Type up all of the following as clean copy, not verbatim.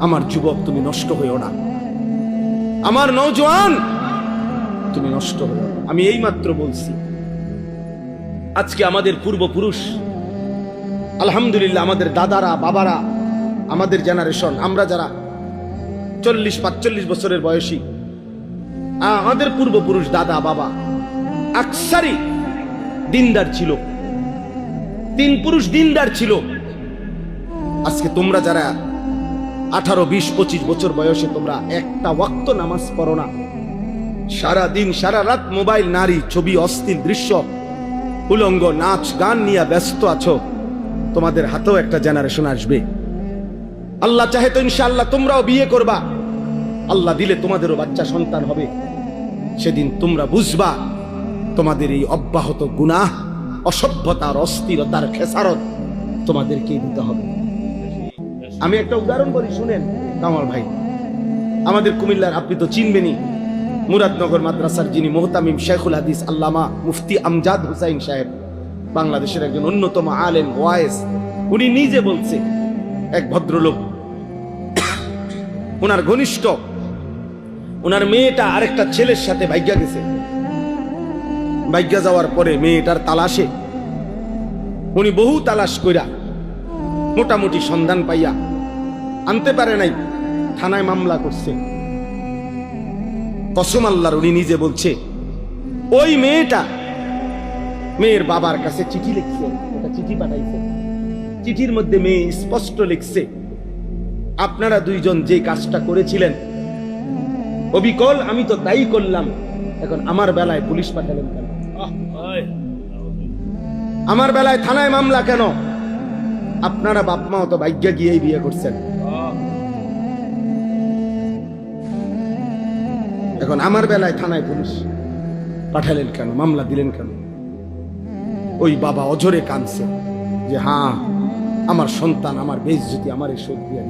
আমার যুবক তুমি নষ্ট হইও না, আমার নওজোয়ান তুমি নষ্ট হইও না। আমি এই মাত্র বলছি, আজকে আমাদের পূর্বপুরুষ আলহামদুলিল্লাহ, আমাদের দাদারা বাবারা, আমাদের জেনারেশন, আমরা যারা 40-45 বছরের বয়সী, আমাদের পূর্বপুরুষ দাদা বাবা আকসারি দিনদার ছিল, 3 পুরুষ দিনদার ছিল। আজকে তোমরা যারা 18, 20, 25 বছর বয়সে তোমরা একটা ওয়াক্ত নামাজ পড়ো না, সারা দিন সারা রাত মোবাইল, নারী, ছবি, অশ্লীল দৃশ্য, উলঙ্গ নাচ গান নিয়ে ব্যস্ত আছো, তোমাদের হাতেও একটা জেনারেশন আসবে। আল্লাহ চাহে তো ইনশাআল্লাহ তোমরাও বিয়ে করবা, আল্লাহ দিলে তোমাদেরও বাচ্চা সন্তান হবে। সেদিন তোমরা বুঝবা তোমাদের এই অব্যাহত গুনাহ, অসভ্যতার, অস্থিরতার খেসারত তোমাদেরকেই দিতে হবে। আমি একটা উদাহরণ বলি, শুনেন কামাল ভাই, আমাদের কুমিল্লার, আপনি তো চিনবেনই, মুরাদনগর মাদ্রাসার যিনি মুহতামিম শেখুল হাদিস আল্লামা মুফতি আমজাদ হুসাইন সাহেব, বাংলাদেশের একজন অন্যতম আলেম ওয়াইজ, উনি নিজে বলছে, এক ভদ্রলোক, ওনার ঘনিষ্ঠ, ওনার মেয়েটা আরেকটা ছেলের সাথে ভাগ্যা গেছে। ভাগ্যা যাওয়ার পরে মেয়েটার তালাশে উনি বহু তালাশ কইরা মোটামুটি সন্ধান পাইয়া আনতে পারে নাই, থানায় মামলা করছে। কসম আল্লাহর, উনি নিজে বলছে, ওই মেয়েটা মেয়ের বাবার কাছে চিঠি লিখছে, একটা চিঠি পাঠাইছে। চিঠির মধ্যে মেয়ে স্পষ্ট লিখছে, আপনারা দুইজন যে কাজটা করেছিলেন অবিকল আমি তো তাই করলাম, এখন আমার বেলায় পুলিশ পাঠালেন কেন? আমার বেলায় থানায় মামলা কেন? আপনারা বাপ মা তো ভাগ্যা গিয়েই বিয়ে করছেন, এখন আমার বেলায় থানায় পুলিশ পাঠালেন কেন, মামলা দিলেন কেন? ওই বাবা অঝরে কাঁদছে যে হ্যাঁ, আমার সন্তান, আমার বেইজ্জতি আমার এই শোধ দিয়ে,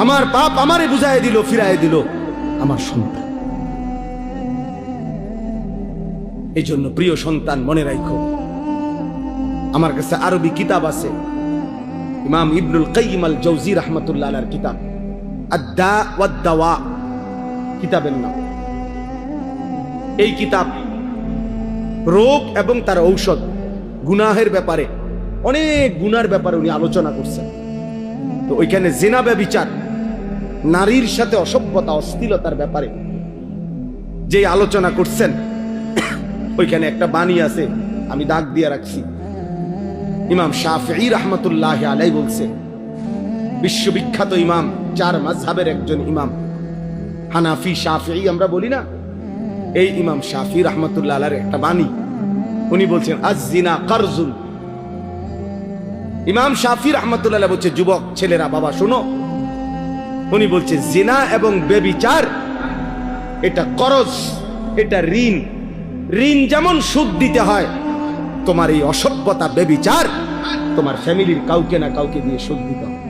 আমার পাপ আমারে বুঝাই দিল, ফিরাই দিল আমার সন্তান। এই জন্য প্রিয় সন্তান, মনে রাখো, আমার কাছে আরবি কিতাব আছে, ইমাম ইবনুল কাইয়িম আল জাওজি রাহমাতুল্লাহ আলাইহির কিতাব আদ-দা ওয়াদ-দাওয়া কিতাবের নাম। এই কিতাব রোগ এবং তার ঔষধ, গুনাহের ব্যাপারে, অনেক গুনার ব্যাপারে উনি আলোচনা করছেন। তো ওইখানে জিনা, ব্যভিচার, নারীর সাথে অসভ্যতা, অশ্লীলতার ব্যাপারে যে আলোচনা করছেন, ওইখানে একটা বাণী আছে, আমি দাগ দিয়ে রাখছি। ইমাম শাফিঈ রাহমাতুল্লাহ আলাইহি বলছে, বিশ্ববিখ্যাত ইমাম, 4 মাযহাবের একজন ইমাম, হানাফি শাফিঈ আমরা বলি না, এই ইমাম শাফিঈ রাহমাতুল্লাহ আলাইহির একটা বাণী, উনি বলছেন আয-জিনা কারজুন। ইমাম শাফিঈ রাহমাতুল্লাহ আলাইহি বলছে, যুবক ছেলেরা বাবা শোনো, উনি বলছে জিনা এবং ব্যভিচার এটা করজ, এটা ঋণ। ঋণ যেমন সুদ দিতে হয়, তোমার এই অসভ্যতা ব্যভিচার তোমার ফ্যামিলির কাউকে না কাউকে দিয়ে সুদ দিতে হবে।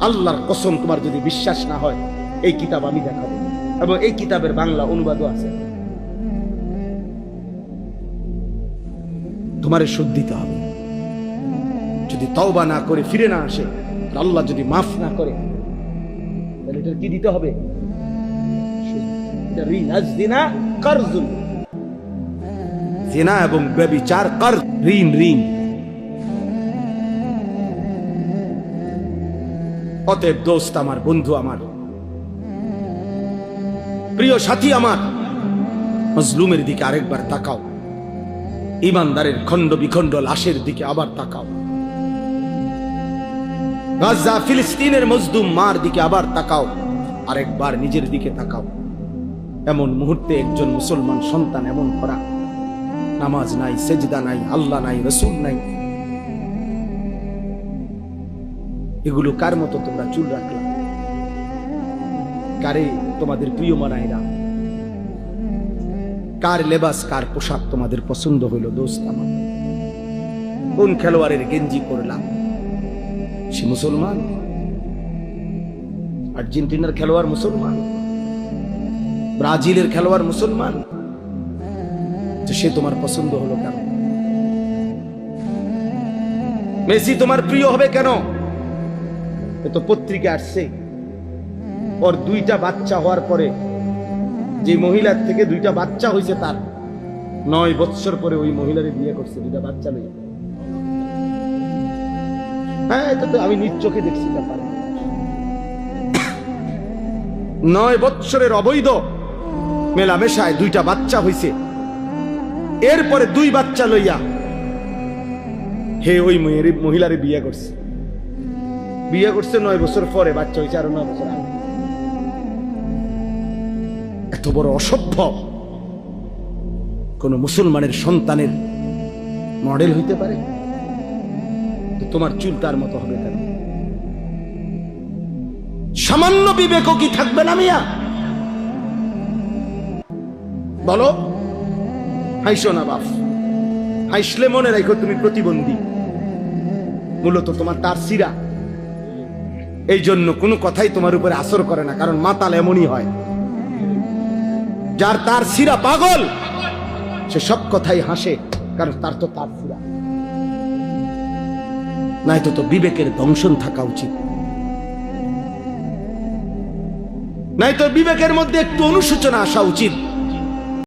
আল্লাহর কসম, তোমার যদি বিশ্বাস না হয়, এই কিতাব আমি দেখাবো, এবং এই কিতাবের বাংলা অনুবাদও আছে। তোমারে সুদ দিতে হবে, যদি তওবা না করে ফিরে না আসে, আল্লাহ যদি মাফ না করে, তাহলে এটা কি দিতে হবে? জিনা কারজুন, জিনা এবং ব্যভিচার কারজ, ঋণ। ঋণ। অতএব দোস্ত আমার, বন্ধু আমার, প্রিয় সাথী আমার, মজলুমের দিকে আরেকবার তাকাও, ইমানদারের খণ্ড বিখণ্ড লাশের দিকে আবার তাকাও, গাজা ফিলিস্তিনের মজলুম মার দিকে আবার তাকাও, আরেকবার নিজের দিকে তাকাও। এমন মুহূর্তে একজন মুসলমান সন্তান এমন করা, নামাজ নাই, সেজদা নাই, আল্লাহ নাই, রাসূল নাই, এগুলো কার মতো তোমরা চুল রাখলা? কারে তোমাদের প্রিয় মানাইরা? কার লেবাস, কার পোশাক তোমাদের পছন্দ হইল? দোস্ত আমার, কোন খেলোয়াড়ের গেঞ্জি করলাম? সে মুসলমান? আর্জেন্টিনার খেলোয়াড় মুসলমান, ব্রাজিলের খেলোয়াড় মুসলমান, তো সে তোমার পছন্দ হলো কেন? মেসি তোমার প্রিয় হবে কেন? এ তো পত্রিকা আসছে ওর 2টা বাচ্চা হওয়ার পরে, যে মহিলার থেকে 2টা বাচ্চা হয়েছে, তার 9 বছর পরে ওই মহিলারে বিয়ে করছে 2টা বাচ্চা লইয়া। হ্যাঁ, এটা তো আমি নিজ চোখে দেখছি ব্যাপার। 9 বছরের অবৈধ মেলামেশায় 2টা বাচ্চা হইছে। এরপরে 2 বাচ্চা লইয়া হে ওই মহিলারে বিয়ে করছে। 9 বছর পরে বাচ্চা হয়েছে আরো 9 বছর আগে। এত বড় অসভ্য কোন মুসলমানের সন্তানের মডেল হইতে পারে? তো তোমার চুল তার মতো হবে কেন? সামান্য বিবেকও কি থাকবে না মিয়া? বলো। হাইসো না বাপ, হাইসলে মনে রাখো তুমি প্রতিবন্ধী। মূলত তোমার তার সিরা, এই জন্য কোনো কথাই তোমার উপরে আসর করে না, কারণ মাতাল এমনই হয়। যার তার সিরা পাগল, সে সব কথাই হাসে, কারণ তার তো তার সিরা নাই। তো বিবেকের দংশন থাকা উচিত, নাই তো বিবেকের মধ্যে একটু অনুশোচনা আসা উচিত।